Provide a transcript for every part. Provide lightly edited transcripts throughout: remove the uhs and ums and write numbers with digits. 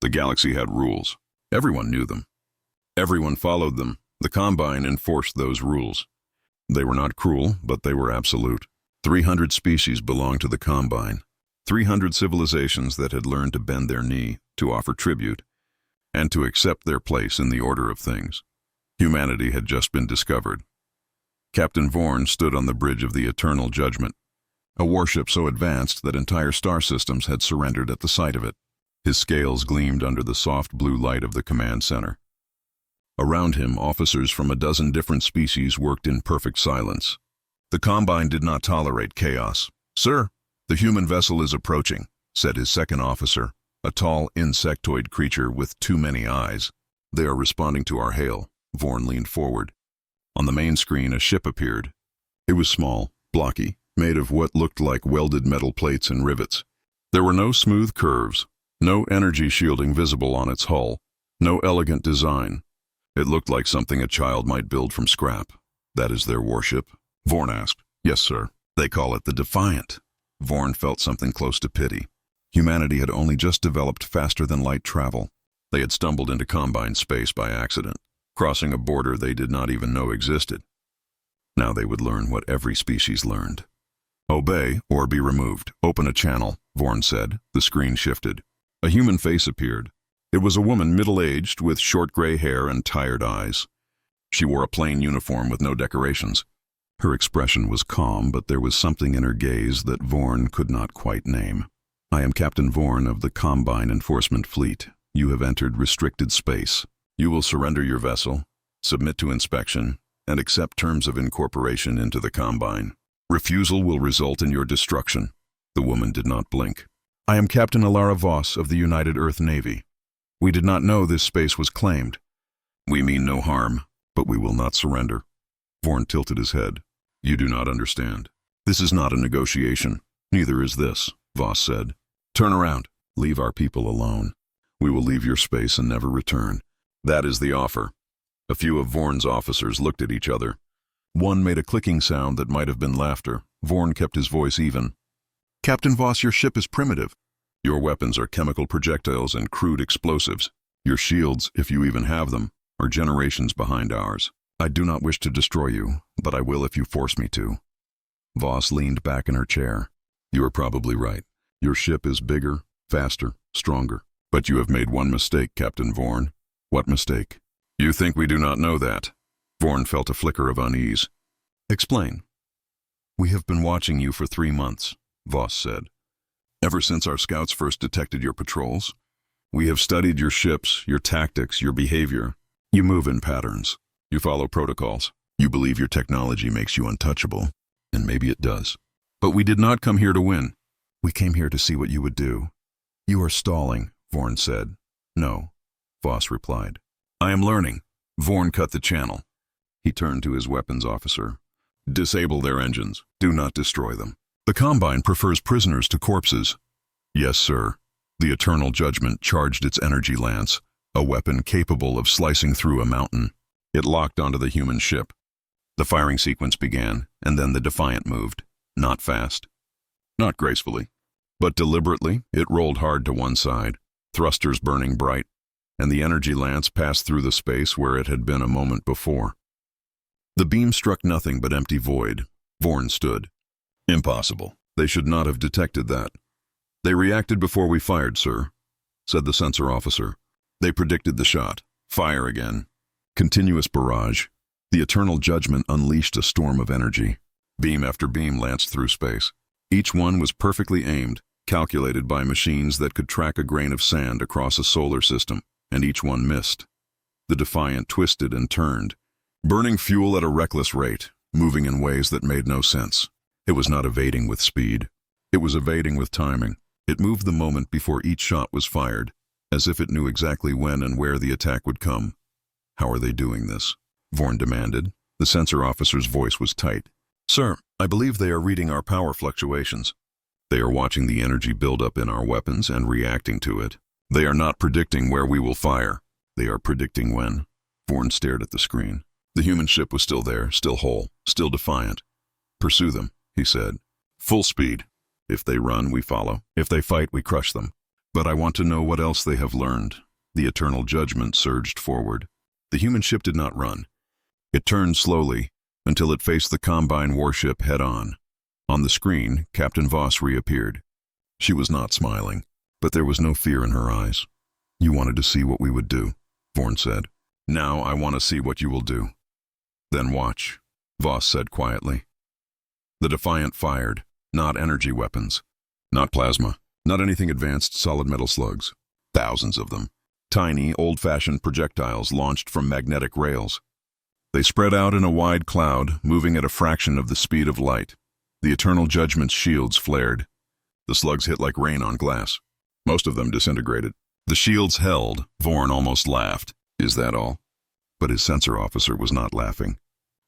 The galaxy had rules. Everyone knew them. Everyone followed them. The Combine enforced those rules. They were not cruel, but they were absolute. 300 species belonged to the Combine. 300 civilizations that had learned to bend their knee, to offer tribute, and to accept their place in the order of things. Humanity had just been discovered. Captain Vorn stood on the bridge of the Eternal Judgment, a warship so advanced that entire star systems had surrendered at the sight of it. His scales gleamed under the soft blue light of the command center. Around him, officers from a dozen different species worked in perfect silence. The Combine did not tolerate chaos. "Sir, the human vessel is approaching," said his second officer, a tall insectoid creature with too many eyes. "They are responding to our hail." Vorn leaned forward. On the main screen, a ship appeared. It was small, blocky, made of what looked like welded metal plates and rivets. There were no smooth curves, no energy shielding visible on its hull, no elegant design. It looked like something a child might build from scrap. "That is their warship?" Vorn asked. "Yes, sir. They call it the Defiant." Vorn felt something close to pity. Humanity had only just developed faster-than-light travel. They had stumbled into Combine space by accident, crossing a border they did not even know existed. Now they would learn what every species learned. "Obey or be removed. Open a channel," Vorn said. The screen shifted. A human face appeared. It was a woman middle-aged with short gray hair and tired eyes. She wore a plain uniform with no decorations. Her expression was calm, but there was something in her gaze that Vorn could not quite name. "I am Captain Vorn of the Combine Enforcement Fleet. You have entered restricted space. You will surrender your vessel, submit to inspection, and accept terms of incorporation into the Combine. Refusal will result in your destruction." The woman did not blink. "I am Captain Alara Voss of the United Earth Navy. We did not know this space was claimed. We mean no harm, but we will not surrender." Vorn tilted his head. "You do not understand. This is not a negotiation. Neither is this," Voss said. "Turn around. Leave our people alone. We will leave your space and never return. That is the offer." A few of Vorn's officers looked at each other. One made a clicking sound that might have been laughter. Vorn kept his voice even. "Captain Voss, your ship is primitive. Your weapons are chemical projectiles and crude explosives. Your shields, if you even have them, are generations behind ours. I do not wish to destroy you, but I will if you force me to." Voss leaned back in her chair. "You are probably right. Your ship is bigger, faster, stronger. But you have made one mistake, Captain Vorn." "What mistake?" "You think we do not know that?" Vorn felt a flicker of unease. "Explain." "We have been watching you for 3 months," Voss said. "Ever since our scouts first detected your patrols. We have studied your ships, your tactics, your behavior. You move in patterns. You follow protocols. You believe your technology makes you untouchable, and maybe it does. But we did not come here to win. We came here to see what you would do." "You are stalling," Vorn said. "No," Voss replied. "I am learning." Vorn cut the channel. He turned to his weapons officer. "Disable their engines. Do not destroy them. The Combine prefers prisoners to corpses." "Yes, sir." The Eternal Judgment charged its energy lance, a weapon capable of slicing through a mountain. It locked onto the human ship. The firing sequence began, and then the Defiant moved. Not fast, not gracefully, but deliberately. It rolled hard to one side, thrusters burning bright, and the energy lance passed through the space where it had been a moment before. The beam struck nothing but empty void. Vorn stood. "Impossible. They should not have detected that." "They reacted before we fired, sir," said the sensor officer. "They predicted the shot. Fire again." Continuous barrage. The Eternal Judgment unleashed a storm of energy. Beam after beam lanced through space. Each one was perfectly aimed, calculated by machines that could track a grain of sand across a solar system, and each one missed. The Defiant twisted and turned, burning fuel at a reckless rate, moving in ways that made no sense. It was not evading with speed. It was evading with timing. It moved the moment before each shot was fired, as if it knew exactly when and where the attack would come. "How are they doing this?" Vorn demanded. The sensor officer's voice was tight. "Sir, I believe they are reading our power fluctuations. They are watching the energy build up in our weapons and reacting to it. They are not predicting where we will fire. They are predicting when." Vorn stared at the screen. The human ship was still there, still whole, still defiant. "Pursue them," he said. "Full speed. If they run, we follow. If they fight, we crush them." But I want to know what else they have learned. The eternal judgment surged forward. The human ship did not run. It turned slowly until it faced the Combine warship head-on. On the screen, Captain Voss reappeared. She was not smiling, but there was no fear in her eyes. You wanted to see what we would do, Vorn said. Now I want to see what you will do. Then watch, Voss said quietly. The Defiant fired, not energy weapons, not plasma, not anything advanced solid metal slugs. Thousands of them. Tiny, old-fashioned projectiles launched from magnetic rails. They spread out in a wide cloud, moving at a fraction of the speed of light. The Eternal Judgment's shields flared. The slugs hit like rain on glass. Most of them disintegrated. The shields held. Vorn almost laughed. Is that all? But his sensor officer was not laughing.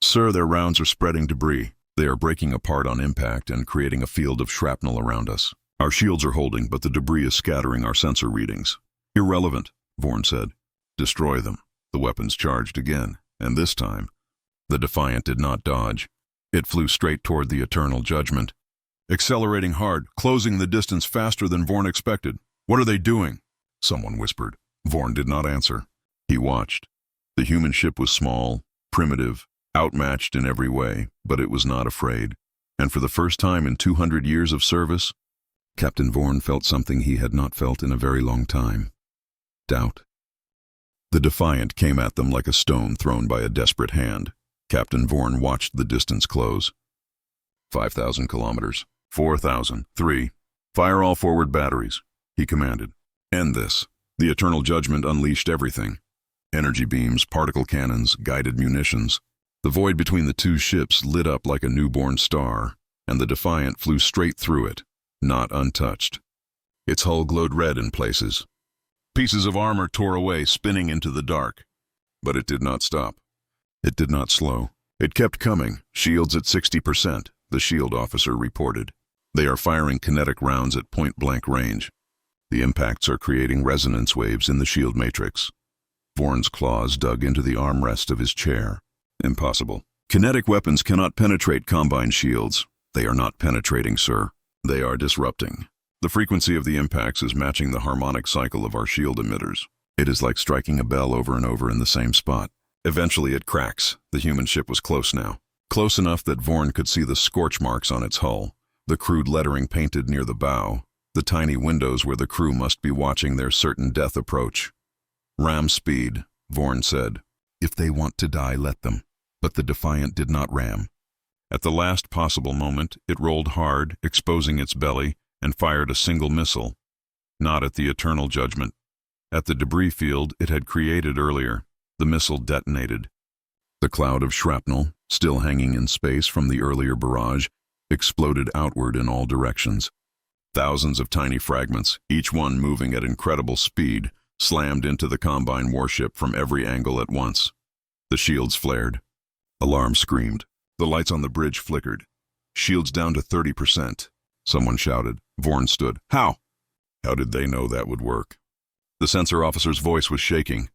Sir, their rounds are spreading debris. They are breaking apart on impact and creating a field of shrapnel around us. Our shields are holding, but the debris is scattering our sensor readings. Irrelevant, Vorn said. Destroy them. The weapons charged again, and this time, the Defiant did not dodge. It flew straight toward the Eternal Judgment, accelerating hard, closing the distance faster than Vorn expected. What are they doing? Someone whispered. Vorn did not answer. He watched. The human ship was small, primitive, outmatched in every way, but it was not afraid. And for the first time in 200 years of service, Captain Vorn felt something he had not felt in a very long time. Doubt. The Defiant came at them like a stone thrown by a desperate hand. Captain Vorn watched the distance close. 5,000 kilometers. 4,000. 3. Fire all forward batteries, he commanded. End this. The Eternal Judgment unleashed everything. Energy beams, particle cannons, guided munitions. The void between the two ships lit up like a newborn star, and the Defiant flew straight through it, not untouched. Its hull glowed red in places. Pieces of armor tore away, spinning into the dark. But it did not stop. It did not slow. It kept coming, shields at 60%, the shield officer reported. They are firing kinetic rounds at point-blank range. The impacts are creating resonance waves in the shield matrix. Vorn's claws dug into the armrest of his chair. Impossible. Kinetic weapons cannot penetrate Combine shields. They are not penetrating, sir. They are disrupting. The frequency of the impacts is matching the harmonic cycle of our shield emitters. It is like striking a bell over and over in the same spot. Eventually it cracks. The human ship was close now. Close enough that Vorn could see the scorch marks on its hull, the crude lettering painted near the bow, the tiny windows where the crew must be watching their certain death approach. Ram speed, Vorn said. If they want to die, let them. But the Defiant did not ram. At the last possible moment, it rolled hard, exposing its belly, and fired a single missile. Not at the Eternal Judgment. At the debris field it had created earlier. The missile detonated. The cloud of shrapnel, still hanging in space from the earlier barrage, exploded outward in all directions. Thousands of tiny fragments, each one moving at incredible speed, slammed into the Combine warship from every angle at once. The shields flared. Alarm screamed. The lights on the bridge flickered. Shields down to 30%. Someone shouted. Vorn stood. How? How did they know that would work? The sensor officer's voice was shaking.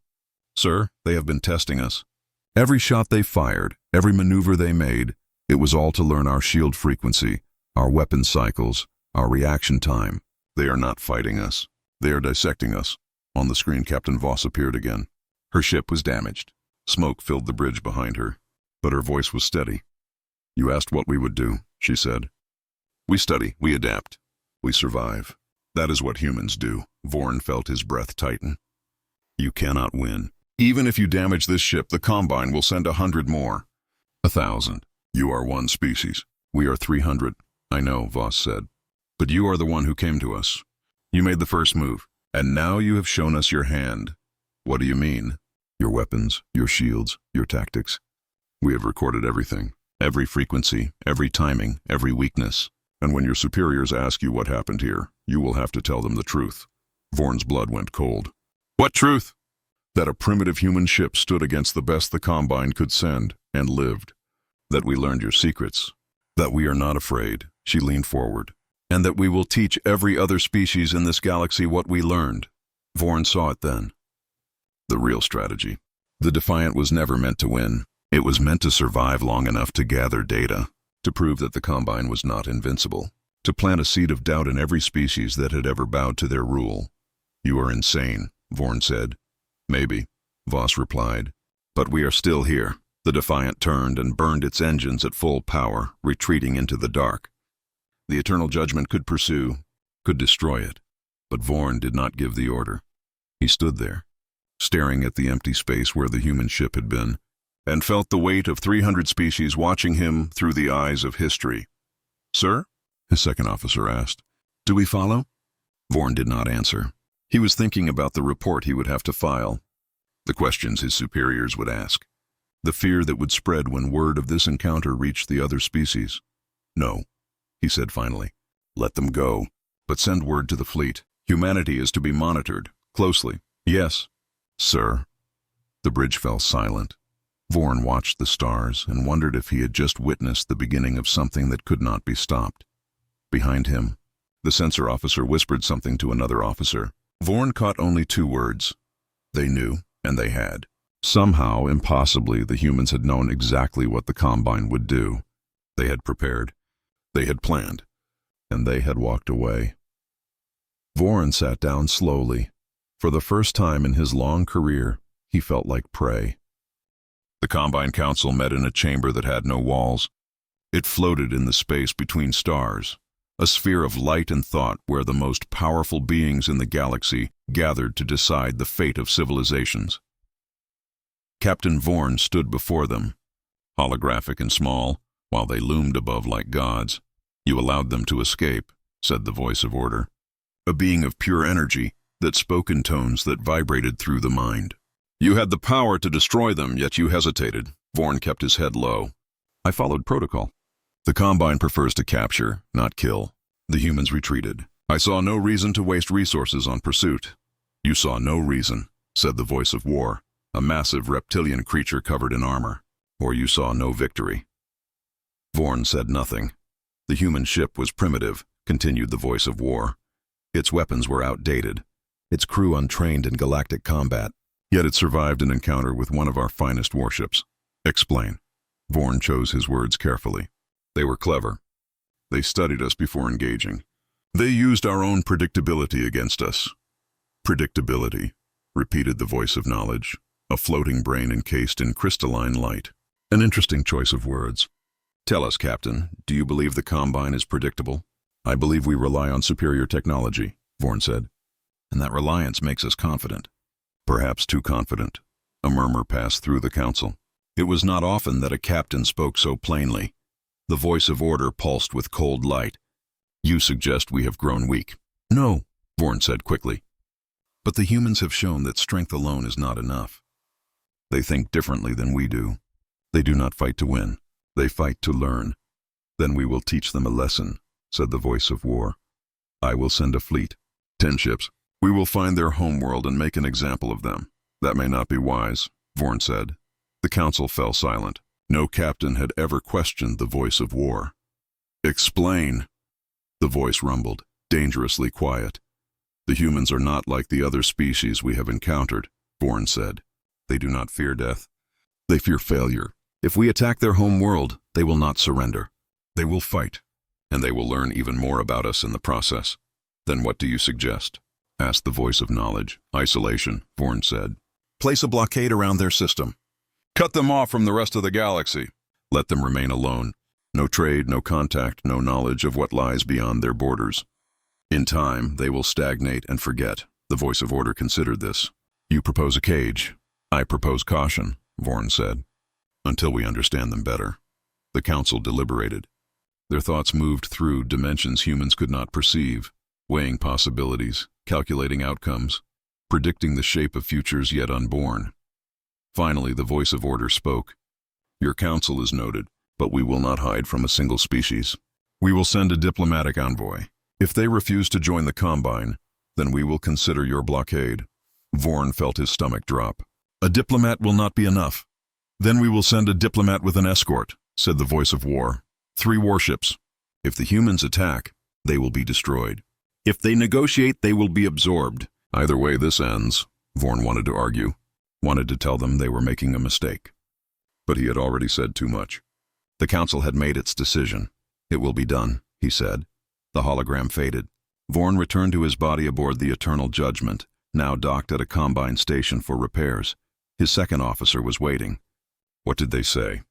Sir, they have been testing us. Every shot they fired, every maneuver they made, it was all to learn our shield frequency, our weapon cycles, our reaction time. They are not fighting us. They are dissecting us. On the screen, Captain Voss appeared again. Her ship was damaged. Smoke filled the bridge behind her, but her voice was steady. You asked what we would do, she said. We study, we adapt, we survive. That is what humans do. Vorn felt his breath tighten. You cannot win. Even if you damage this ship, the Combine will send 100 more. 1,000. You are one species. We are 300. I know, Voss said. But you are the one who came to us. You made the first move, and now you have shown us your hand. What do you mean? Your weapons, your shields, your tactics. We have recorded everything. Every frequency, every timing, every weakness. And when your superiors ask you what happened here, you will have to tell them the truth. Vorn's blood went cold. What truth? That a primitive human ship stood against the best the Combine could send, and lived. That we learned your secrets. That we are not afraid, she leaned forward. And that we will teach every other species in this galaxy what we learned. Vorn saw it then. The real strategy. The Defiant was never meant to win. It was meant to survive long enough to gather data, to prove that the Combine was not invincible, to plant a seed of doubt in every species that had ever bowed to their rule. You are insane, Vorn said. Maybe, Voss replied. But we are still here. The Defiant turned and burned its engines at full power, retreating into the dark. The Eternal Judgment could pursue, could destroy it. But Vorn did not give the order. He stood there, staring at the empty space where the human ship had been, and felt the weight of 300 species watching him through the eyes of history. Sir? His second officer asked. Do we follow? Vorn did not answer. He was thinking about the report he would have to file, the questions his superiors would ask, the fear that would spread when word of this encounter reached the other species. No, he said finally. Let them go, but send word to the fleet. Humanity is to be monitored, closely. Yes, sir. The bridge fell silent. Vorn watched the stars and wondered if he had just witnessed the beginning of something that could not be stopped. Behind him, the sensor officer whispered something to another officer. Vorn caught only 2 words. They knew, and they had. Somehow, impossibly, the humans had known exactly what the Combine would do. They had prepared. They had planned. And they had walked away. Vorn sat down slowly. For the first time in his long career, he felt like prey. The Combine Council met in a chamber that had no walls. It floated in the space between stars, a sphere of light and thought where the most powerful beings in the galaxy gathered to decide the fate of civilizations. Captain Vorn stood before them, holographic and small, while they loomed above like gods. You allowed them to escape, said the voice of order, a being of pure energy that spoke in tones that vibrated through the mind. You had the power to destroy them, yet you hesitated. Vorn kept his head low. I followed protocol. The Combine prefers to capture, not kill. The humans retreated. I saw no reason to waste resources on pursuit. You saw no reason, said the voice of war, a massive reptilian creature covered in armor. Or you saw no victory. Vorn said nothing. The human ship was primitive, continued the voice of war. Its weapons were outdated, its crew untrained in galactic combat, yet it survived an encounter with one of our finest warships. Explain. Vorn chose his words carefully. They were clever. They studied us before engaging. They used our own predictability against us. Predictability, repeated the voice of knowledge, a floating brain encased in crystalline light. An interesting choice of words. Tell us, Captain, do you believe the Combine is predictable? I believe we rely on superior technology, Vorn said, and that reliance makes us confident. Perhaps too confident. A murmur passed through the council. It was not often that a captain spoke so plainly. The voice of order pulsed with cold light. You suggest we have grown weak. No, Vorn said quickly. But the humans have shown that strength alone is not enough. They think differently than we do. They do not fight to win. They fight to learn. Then we will teach them a lesson, said the voice of war. I will send a fleet, 10 ships. We will find their homeworld and make an example of them. That may not be wise, Vorn said. The council fell silent. No captain had ever questioned the voice of war. Explain. The voice rumbled, dangerously quiet. The humans are not like the other species we have encountered, Vorn said. They do not fear death. They fear failure. If we attack their home world, they will not surrender. They will fight, and they will learn even more about us in the process. Then what do you suggest? Asked the voice of knowledge. Isolation, Vorn said. Place a blockade around their system. Cut them off from the rest of the galaxy. Let them remain alone. No trade, no contact, no knowledge of what lies beyond their borders. In time, they will stagnate and forget. The voice of order considered this. You propose a cage. I propose caution, Vorn said. Until we understand them better. The council deliberated. Their thoughts moved through dimensions humans could not perceive, weighing possibilities, calculating outcomes, predicting the shape of futures yet unborn. Finally, the voice of order spoke. Your counsel is noted, but we will not hide from a single species. We will send a diplomatic envoy. If they refuse to join the Combine, then we will consider your blockade. Vorn felt his stomach drop. A diplomat will not be enough. Then we will send a diplomat with an escort, said the voice of war. 3 warships. If the humans attack, they will be destroyed. If they negotiate, they will be absorbed. Either way this ends, Vorn wanted to argue, wanted to tell them they were making a mistake. But he had already said too much. The council had made its decision. It will be done, he said. The hologram faded. Vorn returned to his body aboard the Eternal Judgment, now docked at a Combine station for repairs. His second officer was waiting. What did they say?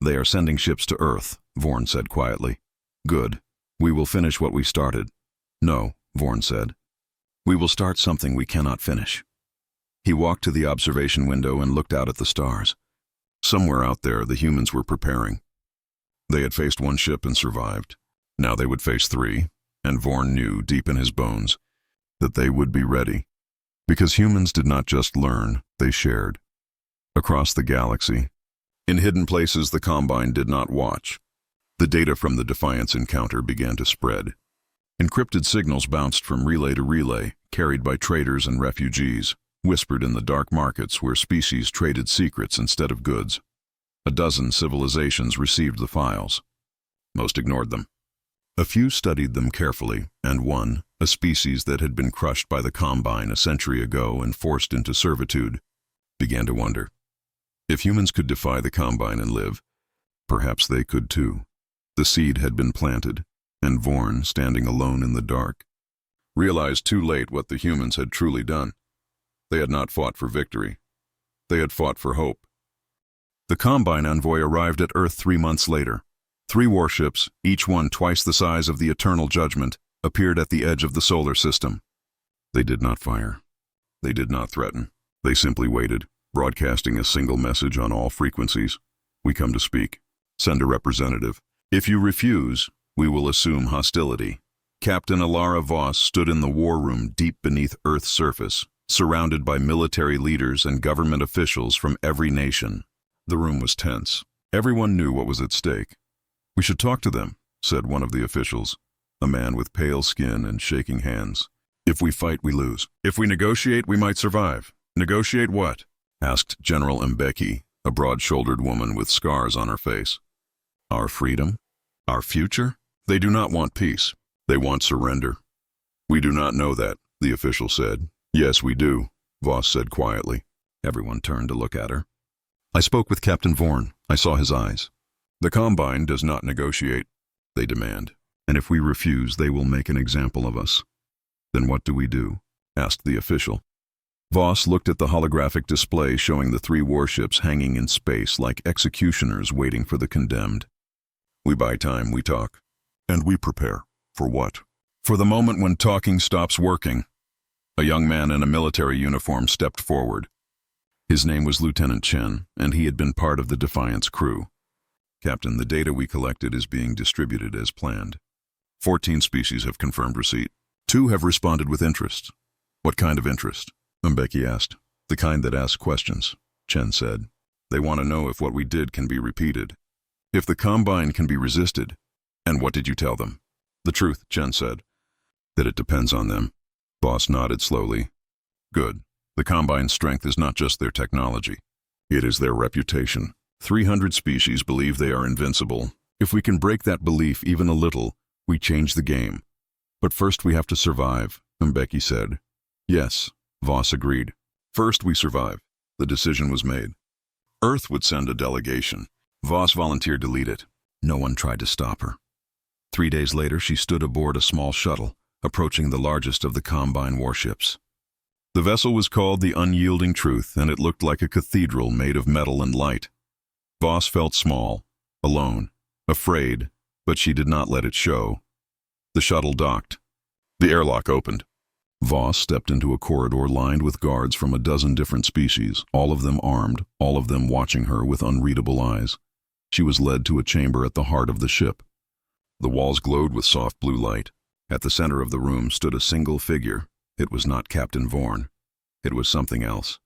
They are sending ships to Earth, Vorn said quietly. Good. We will finish what we started. No, Vorn said. We will start something we cannot finish. He walked to the observation window and looked out at the stars. Somewhere out there, the humans were preparing. They had faced one ship and survived. Now they would face 3, and Vorn knew deep in his bones that they would be ready. Because humans did not just learn, they shared. Across the galaxy, in hidden places the Combine did not watch. The data from the Defiance encounter began to spread. Encrypted signals bounced from relay to relay, carried by traders and refugees, whispered in the dark markets where species traded secrets instead of goods. A dozen civilizations received the files. Most ignored them. A few studied them carefully, and one, a species that had been crushed by the Combine a century ago and forced into servitude, began to wonder. If humans could defy the Combine and live, perhaps they could too. The seed had been planted, and Vorn, standing alone in the dark, realized too late what the humans had truly done. They had not fought for victory. They had fought for hope. The Combine envoy arrived at Earth 3 months later. 3 warships, each one twice the size of the Eternal Judgment, appeared at the edge of the solar system. They did not fire. They did not threaten. They simply waited, broadcasting a single message on all frequencies. We come to speak. Send a representative. If you refuse, we will assume hostility. Captain Alara Voss stood in the war room deep beneath Earth's surface, surrounded by military leaders and government officials from every nation. The room was tense. Everyone knew what was at stake. We should talk to them, said one of the officials, a man with pale skin and shaking hands. If we fight, we lose. If we negotiate, we might survive. Negotiate what? Asked General Mbeki, a broad-shouldered woman with scars on her face. Our freedom? Our future? They do not want peace. They want surrender. We do not know that, the official said. Yes, we do, Voss said quietly. Everyone turned to look at her. I spoke with Captain Vorn. I saw his eyes. The Combine does not negotiate, they demand. And if we refuse, they will make an example of us. Then what do we do? Asked the official. Voss looked at the holographic display showing the 3 warships hanging in space like executioners waiting for the condemned. We buy time, we talk. And we prepare. For what? For the moment when talking stops working. A young man in a military uniform stepped forward. His name was Lieutenant Chen, and he had been part of the Defiance crew. Captain, the data we collected is being distributed as planned. 14 species have confirmed receipt. 2 have responded with interest. What kind of interest? Mbeki asked. The kind that asks questions, Chen said. They want to know if what we did can be repeated. If the Combine can be resisted. And what did you tell them? The truth, Chen said. That it depends on them. Boss nodded slowly. Good. The Combine's strength is not just their technology. It is their reputation. 300 species believe they are invincible. If we can break that belief even a little, we change the game. But first we have to survive, Mbeki said. Yes, Voss agreed. First we survive. The decision was made. Earth would send a delegation. Voss volunteered to lead it. No one tried to stop her. 3 days later, she stood aboard a small shuttle, approaching the largest of the Combine warships. The vessel was called the Unyielding Truth, and it looked like a cathedral made of metal and light. Voss felt small, alone, afraid, but she did not let it show. The shuttle docked. The airlock opened. Voss stepped into a corridor lined with guards from a dozen different species, all of them armed, all of them watching her with unreadable eyes. She was led to a chamber at the heart of the ship. The walls glowed with soft blue light. At the center of the room stood a single figure. It was not Captain Vorn. It was something else.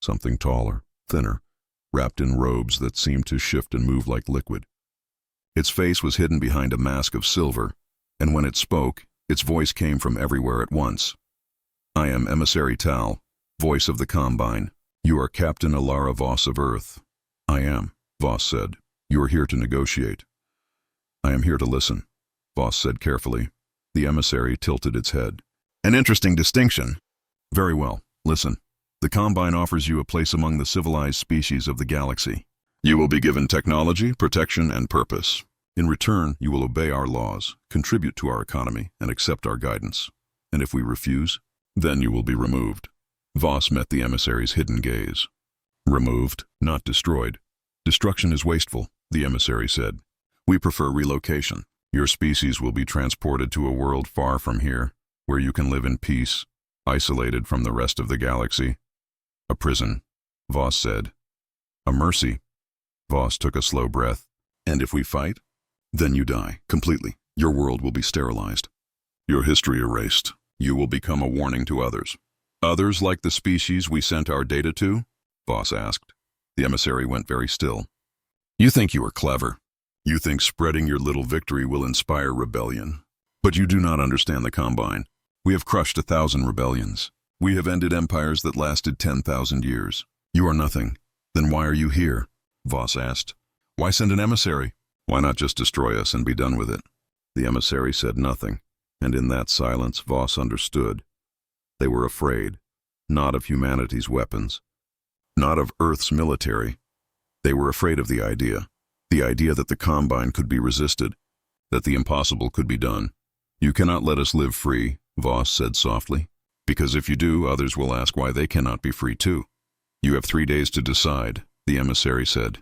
Something taller, thinner, wrapped in robes that seemed to shift and move like liquid. Its face was hidden behind a mask of silver, and when it spoke, its voice came from everywhere at once. I am Emissary Tal, voice of the Combine. You are Captain Alara Voss of Earth. I am, Voss said. You are here to negotiate. I am here to listen, Voss said carefully. The emissary tilted its head. An interesting distinction. Very well, listen. The Combine offers you a place among the civilized species of the galaxy. You will be given technology, protection, and purpose. In return, you will obey our laws, contribute to our economy, and accept our guidance. And if we refuse, then you will be removed. Voss met the emissary's hidden gaze. Removed, not destroyed. Destruction is wasteful, the emissary said. We prefer relocation. Your species will be transported to a world far from here, where you can live in peace, isolated from the rest of the galaxy. A prison, Voss said. A mercy. Voss took a slow breath. And if we fight? Then you die, completely. Your world will be sterilized. Your history erased. You will become a warning to others. Others like the species we sent our data to? Voss asked. The emissary went very still. You think you are clever. You think spreading your little victory will inspire rebellion. But you do not understand the Combine. We have crushed 1,000 rebellions. We have ended empires that lasted 10,000 years. You are nothing. Then why are you here? Voss asked. Why send an emissary? Why not just destroy us and be done with it? The emissary said nothing, and in that silence Voss understood. They were afraid, not of humanity's weapons, not of Earth's military. They were afraid of the idea that the Combine could be resisted, that the impossible could be done. You cannot let us live free, Voss said softly, because if you do, others will ask why they cannot be free too. You have 3 days to decide, the emissary said.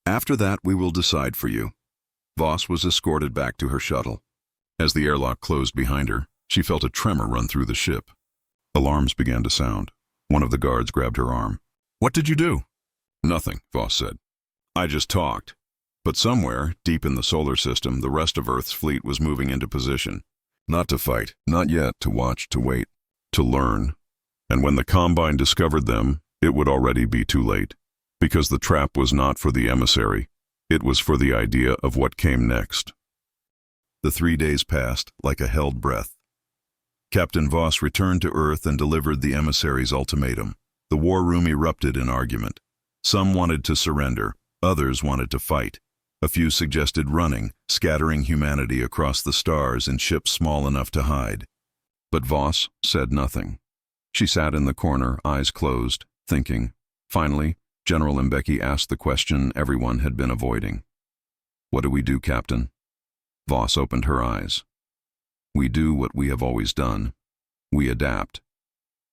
After that, we will decide for you. Voss was escorted back to her shuttle. As the airlock closed behind her, she felt a tremor run through the ship. Alarms began to sound. One of the guards grabbed her arm. What did you do? Nothing, Voss said. I just talked. But somewhere, deep in the solar system, the rest of Earth's fleet was moving into position. Not to fight, not yet, to watch, to wait, to learn. And when the Combine discovered them, it would already be too late. Because the trap was not for the emissary, it was for the idea of what came next. The 3 days passed like a held breath. Captain Voss returned to Earth and delivered the emissary's ultimatum. The war room erupted in argument. Some wanted to surrender, others wanted to fight. A few suggested running, scattering humanity across the stars in ships small enough to hide. But Voss said nothing. She sat in the corner, eyes closed, thinking. Finally, General Mbeki asked the question everyone had been avoiding. What do we do, Captain? Voss opened her eyes. We do what we have always done. We adapt.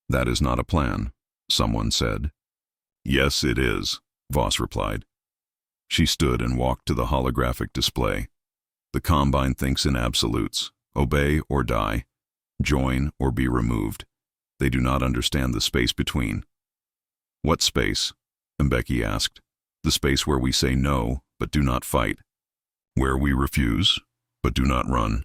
That is not a plan, someone said. Yes, it is, Voss replied. She stood and walked to the holographic display. The Combine thinks in absolutes. Obey or die. Join or be removed. They do not understand the space between. What space? Mbeki asked. The space where we say no, but do not fight. Where we refuse, but do not run.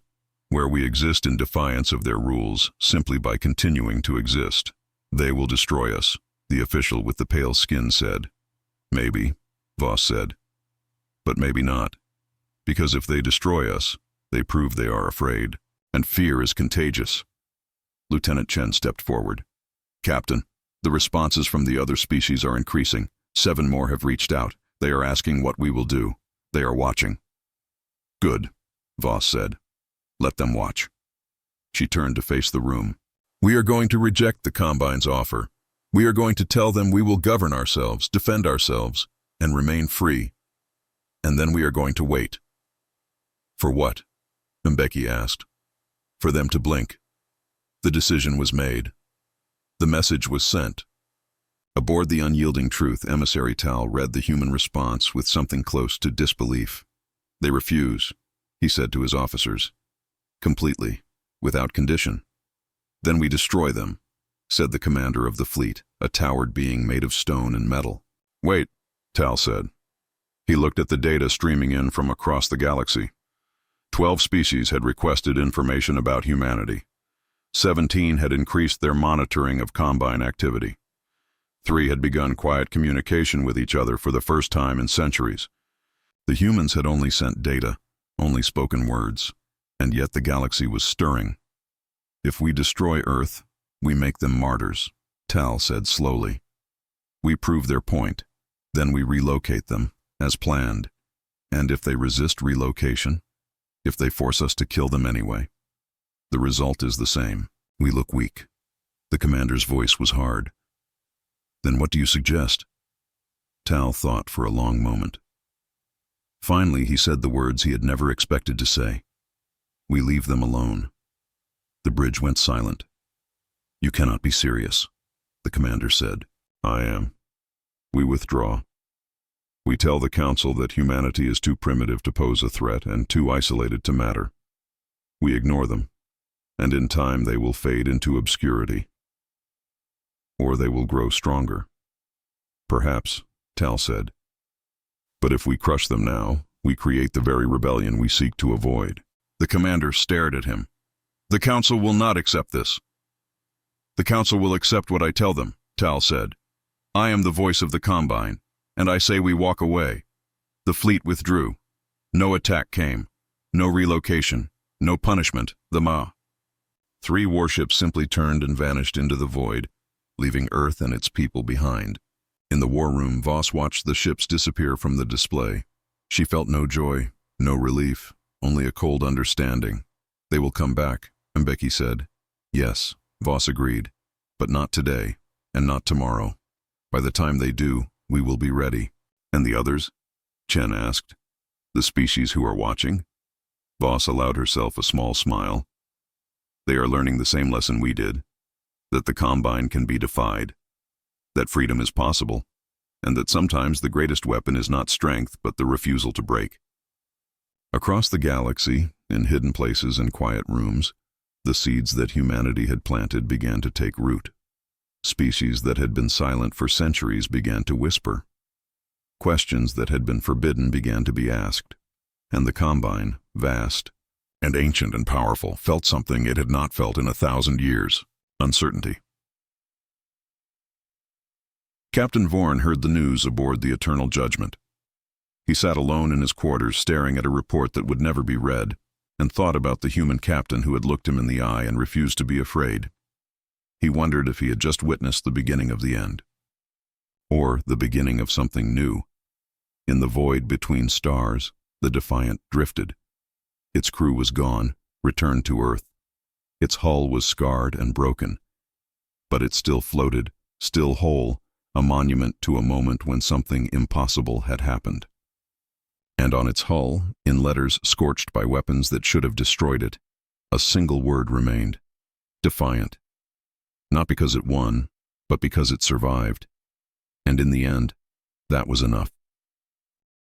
Where we exist in defiance of their rules, simply by continuing to exist. They will destroy us, the official with the pale skin said. Maybe, Voss said. But maybe not. Because if they destroy us, they prove they are afraid. And fear is contagious. Lieutenant Chen stepped forward. Captain, the responses from the other species are increasing. 7 more have reached out. They are asking what we will do. They are watching. Good, Voss said. Let them watch. She turned to face the room. We are going to reject the Combine's offer. We are going to tell them we will govern ourselves, defend ourselves, and remain free. And then we are going to wait. For what? Mbeki asked. For them to blink. The decision was made. The message was sent. Aboard the Unyielding Truth, Emissary Tal read the human response with something close to disbelief. They refuse, he said to his officers. Completely, without condition. Then we destroy them, said the commander of the fleet, a towered being made of stone and metal. Wait, Tal said. He looked at the data streaming in from across the galaxy. 12 species had requested information about humanity. 17 had increased their monitoring of Combine activity. 3 had begun quiet communication with each other for the first time in centuries. The humans had only sent data, only spoken words, and yet the galaxy was stirring. If we destroy Earth, we make them martyrs, Tal said slowly. We prove their point, then we relocate them, as planned. And if they resist relocation, if they force us to kill them anyway, the result is the same. We look weak. The commander's voice was hard. Then what do you suggest? Tal thought for a long moment. Finally, he said the words he had never expected to say. We leave them alone. The bridge went silent. You cannot be serious. the commander said. I am. We withdraw. We tell the Council that humanity is too primitive to pose a threat and too isolated to matter. We ignore them, and in time they will fade into obscurity. Or they will grow stronger. Perhaps, Tal said. But if we crush them now, we create the very rebellion we seek to avoid. The commander stared at him. The Council will not accept this. The Council will accept what I tell them, Tal said. I am the voice of the Combine, and I say we walk away. The fleet withdrew. No attack came. No relocation. No punishment. The Ma. 3 warships simply turned and vanished into the void, leaving Earth and its people behind. In the war room, Voss watched the ships disappear from the display. She felt no joy, no relief, only a cold understanding. They will come back, Mbeki said. Yes, Voss agreed. But not today, and not tomorrow. By the time they do, we will be ready. And the others? Chen asked. The species who are watching? Voss allowed herself a small smile. They are learning the same lesson we did, that the Combine can be defied, that freedom is possible, and that sometimes the greatest weapon is not strength but the refusal to break. Across the galaxy, in hidden places and quiet rooms, the seeds that humanity had planted began to take root. Species that had been silent for centuries began to whisper. Questions that had been forbidden began to be asked, and the Combine, vast and ancient and powerful, felt something it had not felt in 1,000 years: uncertainty. Captain Vorn heard the news aboard the Eternal Judgment. He sat alone in his quarters staring at a report that would never be read, and thought about the human captain who had looked him in the eye and refused to be afraid. He wondered if he had just witnessed the beginning of the end, or the beginning of something new. In the void between stars, the Defiant drifted. Its crew was gone, returned to Earth. Its hull was scarred and broken, but it still floated, still whole, a monument to a moment when something impossible had happened. And on its hull, in letters scorched by weapons that should have destroyed it, a single word remained: Defiant. Not because it won, but because it survived. And in the end, that was enough.